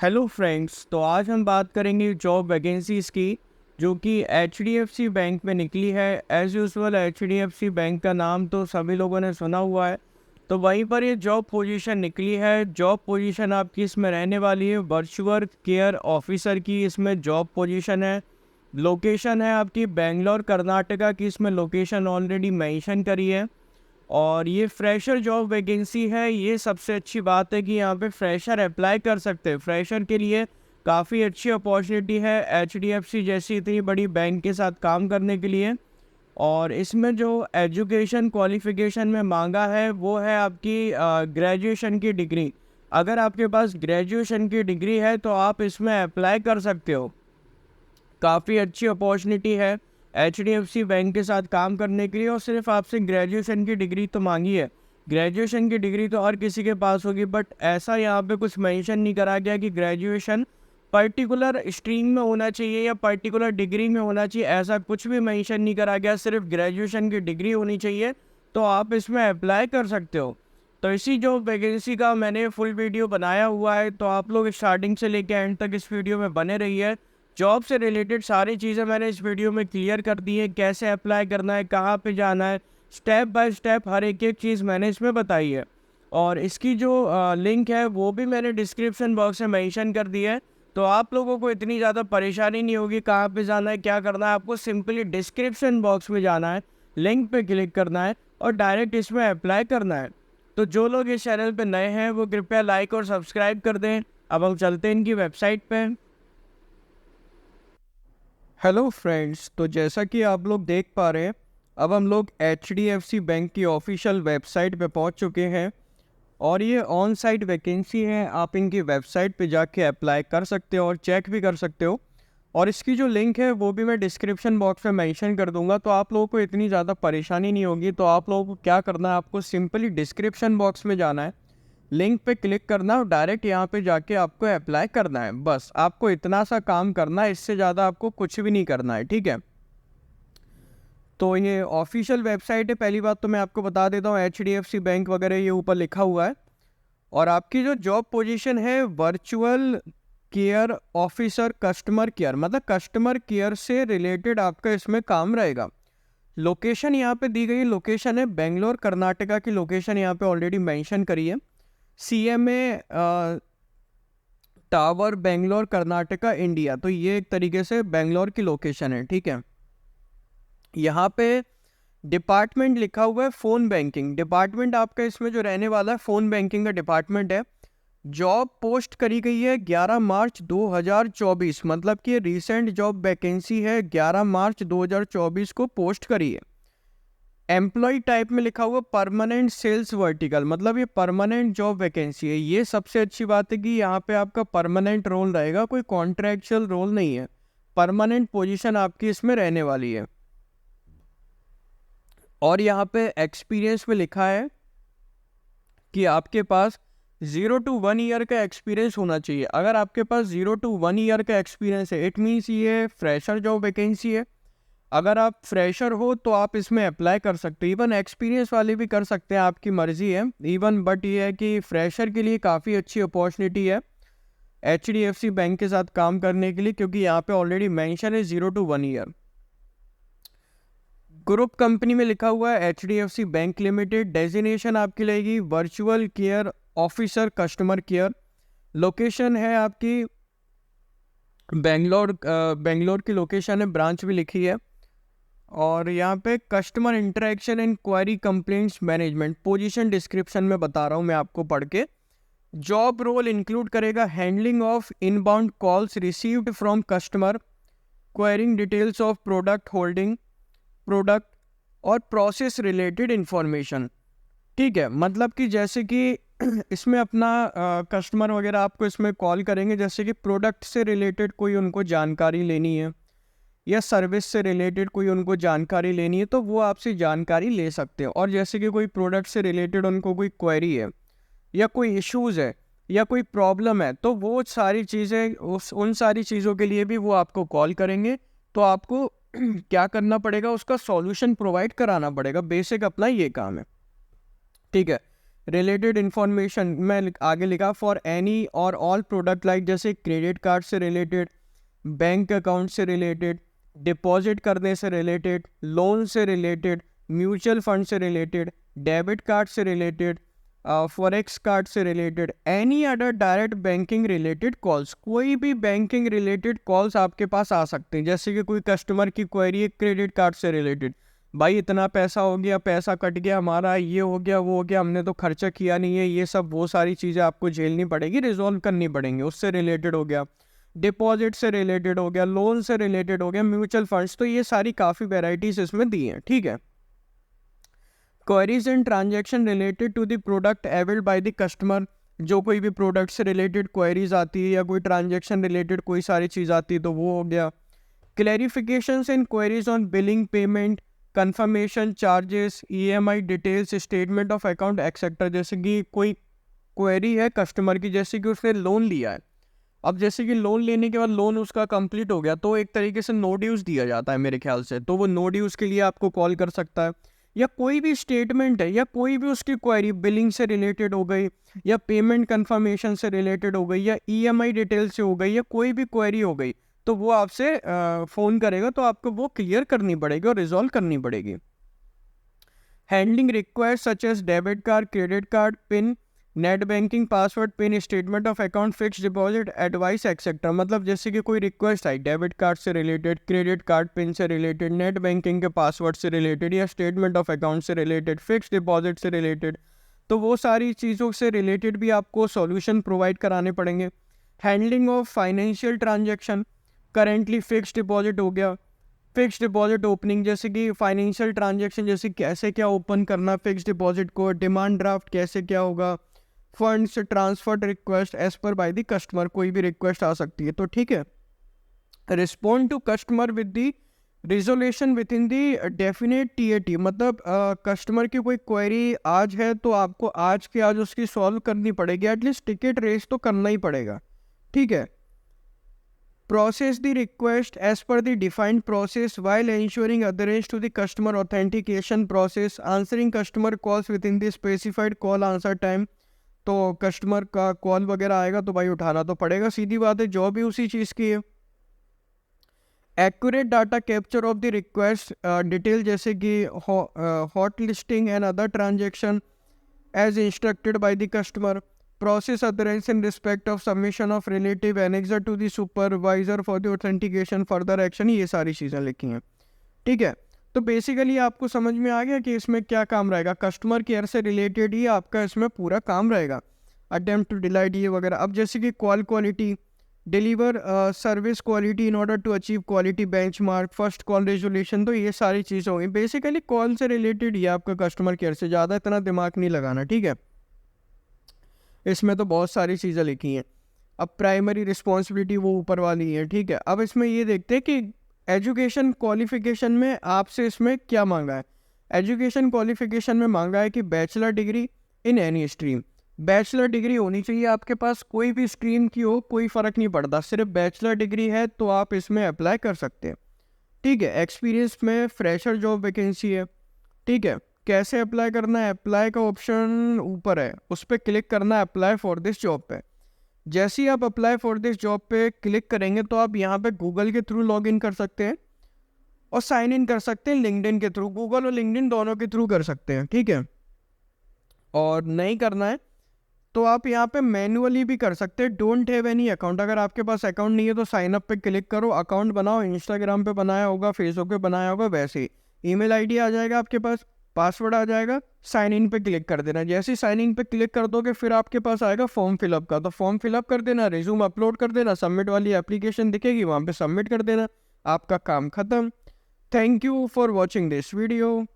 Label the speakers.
Speaker 1: Hello friends, तो आज हम बात करेंगे जॉब वैकेंसीज़ की जो कि एचडीएफसी बैंक में निकली है। एज़ यूजुअल एचडीएफसी बैंक का नाम तो सभी लोगों ने सुना हुआ है, तो वहीं पर ये जॉब पोजीशन निकली है। जॉब पोजीशन आपकी इसमें रहने वाली है वर्चुअल केयर ऑफिसर की, इसमें जॉब पोजीशन है। लोकेशन है आपकी बेंगलोर कर्नाटका की, इसमें लोकेशन ऑलरेडी मेंशन करी है। और ये फ्रेशर जॉब वैकेंसी है। ये सबसे अच्छी बात है कि यहाँ पे फ्रेशर अप्लाई कर सकते हैं। फ्रेशर के लिए काफ़ी अच्छी अपॉर्चुनिटी है एचडीएफसी जैसी इतनी बड़ी बैंक के साथ काम करने के लिए। और इसमें जो एजुकेशन क्वालिफ़िकेशन में मांगा है वो है आपकी ग्रेजुएशन की डिग्री। अगर आपके पास ग्रेजुएशन की डिग्री है तो आप इसमें अप्लाई कर सकते हो। काफ़ी अच्छी अपॉर्चुनिटी है एचडीएफसी बैंक के साथ काम करने के लिए। और सिर्फ आपसे ग्रेजुएशन की डिग्री तो मांगी है। ग्रेजुएशन की डिग्री तो हर किसी के पास होगी, बट ऐसा यहाँ पे कुछ मेंशन नहीं करा गया कि ग्रेजुएशन पर्टिकुलर स्ट्रीम में होना चाहिए या पर्टिकुलर डिग्री में होना चाहिए। ऐसा कुछ भी मेंशन नहीं करा गया, सिर्फ ग्रेजुएशन की डिग्री होनी चाहिए तो आप इसमें अप्लाई कर सकते हो। तो इसी जो वैकेंसी का मैंने फुल वीडियो बनाया हुआ है, तो आप लोग स्टार्टिंग से लेकर एंड तक इस वीडियो में बने रहिए। जॉब से रिलेटेड सारी चीज़ें मैंने इस वीडियो में क्लियर कर दी है, कैसे अप्लाई करना है, कहाँ पे जाना है, स्टेप बाय स्टेप हर एक एक चीज़ मैंने इसमें बताई है। और इसकी जो लिंक है वो भी मैंने डिस्क्रिप्शन बॉक्स में मेंशन कर दी है। तो आप लोगों को इतनी ज़्यादा परेशानी नहीं होगी कहाँ पे जाना है, क्या करना है। आपको सिंपली डिस्क्रिप्शन बॉक्स में जाना है, लिंक पे क्लिक करना है और डायरेक्ट इसमें अप्लाई करना है। तो जो लोग इस चैनल पे नए हैं वो कृपया लाइक और सब्सक्राइब कर दें। अब हम चलते हैं इनकी वेबसाइट पे। हेलो फ्रेंड्स, तो जैसा कि आप लोग देख पा रहे हैं, अब हम लोग एचडीएफसी बैंक की ऑफिशियल वेबसाइट पे पहुंच चुके हैं। और ये ऑन साइट वैकेंसी है, आप इनकी वेबसाइट पे जाके अप्लाई कर सकते हो और चेक भी कर सकते हो। और इसकी जो लिंक है वो भी मैं डिस्क्रिप्शन बॉक्स में मेंशन कर दूंगा, तो आप लोगों को इतनी ज़्यादा परेशानी नहीं होगी। तो आप लोगों को क्या करना है, आपको सिंपली डिस्क्रिप्शन बॉक्स में जाना है, लिंक पे क्लिक करना और डायरेक्ट यहाँ पे जाके आपको अप्लाई करना है। बस आपको इतना सा काम करना है, इससे ज़्यादा आपको कुछ भी नहीं करना है, ठीक है। तो ये ऑफिशियल वेबसाइट है। पहली बात तो मैं आपको बता देता हूँ, एचडीएफसी बैंक वगैरह ये ऊपर लिखा हुआ है। और आपकी जो जॉब पोजीशन है virtual care officer customer care, मतलब कस्टमर केयर से रिलेटेड आपका इसमें काम रहेगा। लोकेशन यहाँ पे दी गई लोकेशन है बेंगलोर कर्नाटका की, लोकेशन यहाँ पे ऑलरेडी मेंशन करी है, CMA tower Bangalore Karnataka India. तो ये एक तरीके से बेंगलोर की लोकेशन है, ठीक है। यहाँ पे डिपार्टमेंट लिखा हुआ है फ़ोन बैंकिंग डिपार्टमेंट, आपका इसमें जो रहने वाला है फ़ोन बैंकिंग का डिपार्टमेंट है। जॉब पोस्ट करी गई है 11 मार्च 2024, मतलब कि रिसेंट जॉब वैकेंसी है, 11 मार्च 2024 को पोस्ट करी है। एम्प्लॉय टाइप में लिखा हुआ परमानेंट सेल्स वर्टिकल, मतलब ये परमानेंट जॉब वैकेंसी है। ये सबसे अच्छी बात है कि यहाँ पे आपका परमानेंट रोल रहेगा, कोई कॉन्ट्रैक्चुअल रोल नहीं है, परमानेंट पोजीशन आपकी इसमें रहने वाली है। और यहाँ पे एक्सपीरियंस में लिखा है कि आपके पास 0 to 1 ईयर का एक्सपीरियंस होना चाहिए। अगर आपके पास 0 to 1 ईयर का एक्सपीरियंस है, इट मीन्स ये फ्रेशर जॉब वैकेंसी है। अगर आप फ्रेशर हो तो आप इसमें अप्लाई कर सकते हो, इवन एक्सपीरियंस वाले भी कर सकते हैं, आपकी मर्जी है इवन। बट ये है कि फ्रेशर के लिए काफ़ी अच्छी अपॉर्चुनिटी है एचडीएफसी बैंक के साथ काम करने के लिए, क्योंकि यहाँ पे ऑलरेडी मेंशन है 0 to 1 ईयर। ग्रुप कंपनी में लिखा हुआ है एचडीएफसी बैंक लिमिटेड। डेजिनेशन आपकी लगेगी virtual care officer customer care. Location है आपकी बेंगलोर की लोकेशन है, ब्रांच भी लिखी है। और यहाँ पे customer interaction and query complaints management, position description में बता रहा हूँ मैं आपको पढ़ के। जॉब रोल इंक्लूड करेगा handling of inbound calls received from customer, querying details of product holding product और प्रोसेस रिलेटेड इंफॉर्मेशन, ठीक है। मतलब कि जैसे कि इसमें अपना कस्टमर वगैरह आपको इसमें कॉल करेंगे, जैसे कि प्रोडक्ट से रिलेटेड कोई उनको जानकारी लेनी है या सर्विस से रिलेटेड कोई उनको जानकारी लेनी है, तो वो आपसे जानकारी ले सकते हैं। और जैसे कि कोई प्रोडक्ट से रिलेटेड उनको कोई क्वेरी है या कोई इश्यूज़ है या कोई प्रॉब्लम है, तो वो सारी चीज़ें उन सारी चीज़ों के लिए भी वो आपको कॉल करेंगे। तो आपको क्या करना पड़ेगा, उसका सॉल्यूशन प्रोवाइड कराना पड़ेगा। बेसिक अपना ये काम है, ठीक है। रिलेटेड इन्फॉर्मेशन में आगे लिखा फॉर एनी और ऑल प्रोडक्ट लाइक जैसे क्रेडिट कार्ड से रिलेटेड, बैंक अकाउंट से रिलेटेड, डिपॉजिट करने से रिलेटेड, लोन से रिलेटेड, म्यूचुअल फंड से रिलेटेड, डेबिट कार्ड से रिलेटेड, फॉरेक्स कार्ड से related, any other direct banking related calls. कोई भी बैंकिंग रिलेटेड कॉल्स आपके पास आ सकते हैं, जैसे कि कोई कस्टमर की क्वेरी है क्रेडिट कार्ड से रिलेटेड, भाई इतना पैसा हो गया, पैसा कट गया हमारा, ये हो गया वो हो गया, हमने तो खर्चा किया नहीं है, ये सब वो सारी चीज़ें आपको झेलनी पड़ेगी, रिजॉल्व करनी पड़ेंगी, उससे रिलेटेड हो गया। डिपॉजिट से रिलेटेड हो गया, लोन से रिलेटेड हो गया, म्यूचुअल फंड्स, तो ये सारी काफ़ी वेराइटीज इसमें दी हैं, ठीक है। Queries and transaction related to the product availed by the customer, जो कोई भी प्रोडक्ट से रिलेटेड क्वेरीज आती है या कोई ट्रांजेक्शन रिलेटेड कोई सारी चीज़ आती है तो वो हो गया। Clarifications and queries on billing, payment, confirmation, charges, EMI details, statement of account etcetera. जैसे कि कोई क्वेरी है कस्टमर की, जैसे कि उसने लोन लिया है, अब जैसे कि लोन लेने के बाद लोन उसका कंप्लीट हो गया तो एक तरीके से नो ड्यूज दिया जाता है मेरे ख्याल से, तो वो नो ड्यूज के लिए आपको कॉल कर सकता है। या कोई भी स्टेटमेंट है या कोई भी उसकी क्वेरी बिलिंग से रिलेटेड हो गई या पेमेंट कंफर्मेशन से रिलेटेड हो गई या ईएमआई डिटेल से हो गई या कोई भी क्वेरी हो गई, तो वो आपसे फ़ोन करेगा, तो आपको वो क्लियर करनी पड़ेगी और रिजॉल्व करनी पड़ेगी। Handling request such as debit card, credit card, PIN, net banking, password, PIN, statement of account, fix deposit, advice etcetera. मतलब जैसे कि कोई रिक्वेस्ट आई डेबिट कार्ड से रिलेटेड, क्रेडिट कार्ड पिन से रिलेटेड, नेट बैंकिंग के पासवर्ड से related या स्टेटमेंट ऑफ अकाउंट से रिलेटेड, फिक्स डिपॉजिट से रिलेटेड, तो वो सारी चीज़ों से रिलेटेड भी आपको सॉल्यूशन प्रोवाइड कराने पड़ेंगे। Handling of financial transaction, currently fix deposit हो गया, फिक्स डिपॉजिट ओपनिंग, जैसे कि फाइनेंशियल ट्रांजेक्शन, जैसे कैसे क्या ओपन करना फिक्स डिपॉजिट को, डिमांड ड्राफ्ट कैसे क्या होगा, funds transfer request as per by the customer, कोई भी रिक्वेस्ट आ सकती है, तो ठीक है। Respond to customer with the resolution within the definite TAT, मतलब कस्टमर की कोई क्वेरी आज है तो आपको आज के आज उसकी सॉल्व करनी पड़ेगी, एटलीस्ट टिकट रेस तो करना ही पड़ेगा, ठीक है। Process the request as per the defined process while ensuring adherence to the customer authentication process, answering customer calls within the specified call answer time। तो कस्टमर का कॉल वगैरह आएगा तो भाई उठाना तो पड़ेगा, सीधी बात है, जॉब भी उसी चीज़ की है। Accurate data capture of the request detail, जैसे कि hot listing and other transaction as instructed by the customer, process adherence in respect of submission of relative annexure to the supervisor for the authentication further action, ये सारी चीज़ें लिखी हैं, ठीक है। तो बेसिकली आपको समझ में आ गया कि इसमें क्या काम रहेगा, कस्टमर केयर से रिलेटेड ही आपका इसमें पूरा काम रहेगा, अटेम्प्ट टू डिलाइट ये वगैरह। अब जैसे कि call quality, deliver service quality in order to achieve quality benchmark, first call resolution, तो ये सारी चीज़ें होंगी बेसिकली कॉल से रिलेटेड ही आपका कस्टमर केयर से, ज़्यादा इतना दिमाग नहीं लगाना, ठीक है। इसमें तो बहुत सारी चीज़ें लिखी हैं। अब प्राइमरी रिस्पॉन्सिबिलिटी वो ऊपर वाली है, ठीक है। अब इसमें ये देखते हैं कि एजुकेशन क्वालिफिकेशन में आपसे इसमें क्या मांगा है। एजुकेशन क्वालिफिकेशन में मांगा है कि bachelor degree in any stream, bachelor degree होनी चाहिए आपके पास, कोई भी स्ट्रीम की हो कोई फ़र्क नहीं पड़ता, सिर्फ बैचलर डिग्री है तो आप इसमें अप्लाई कर सकते हैं, ठीक है। एक्सपीरियंस में फ्रेशर जॉब वैकेंसी है, ठीक है। कैसे अप्लाई करना है, अप्लाई का ऑप्शन ऊपर है, उस पर क्लिक करना है अप्लाई फॉर दिस जॉब पे। जैसे ही आप अप्लाई फॉर दिस जॉब पे क्लिक करेंगे तो आप यहाँ पे गूगल के थ्रू लॉगिन कर सकते हैं और साइन इन कर सकते हैं लिंक्डइन के थ्रू, गूगल और लिंक्डइन दोनों के थ्रू कर सकते हैं, ठीक है। और नहीं करना है तो आप यहाँ पे मैनुअली भी कर सकते हैं, डोंट हैव एनी अकाउंट, अगर आपके पास अकाउंट नहीं है तो साइन अप पे क्लिक करो, अकाउंट बनाओ, इंस्टाग्राम पे बनाया होगा, फेसबुक पे बनाया होगा, वैसे ही ईमेल आईडी आ जाएगा आपके पास, पासवर्ड आ जाएगा, साइन इन पे क्लिक कर देना। जैसे ही साइन इन पे क्लिक कर दोगे फिर आपके पास आएगा फॉर्म फिलअप का, तो फॉर्म फिलअप कर देना, रिज्यूम अपलोड कर देना, सबमिट वाली एप्लीकेशन दिखेगी वहाँ पे सबमिट कर देना, आपका काम खत्म। Thank you for watching this video.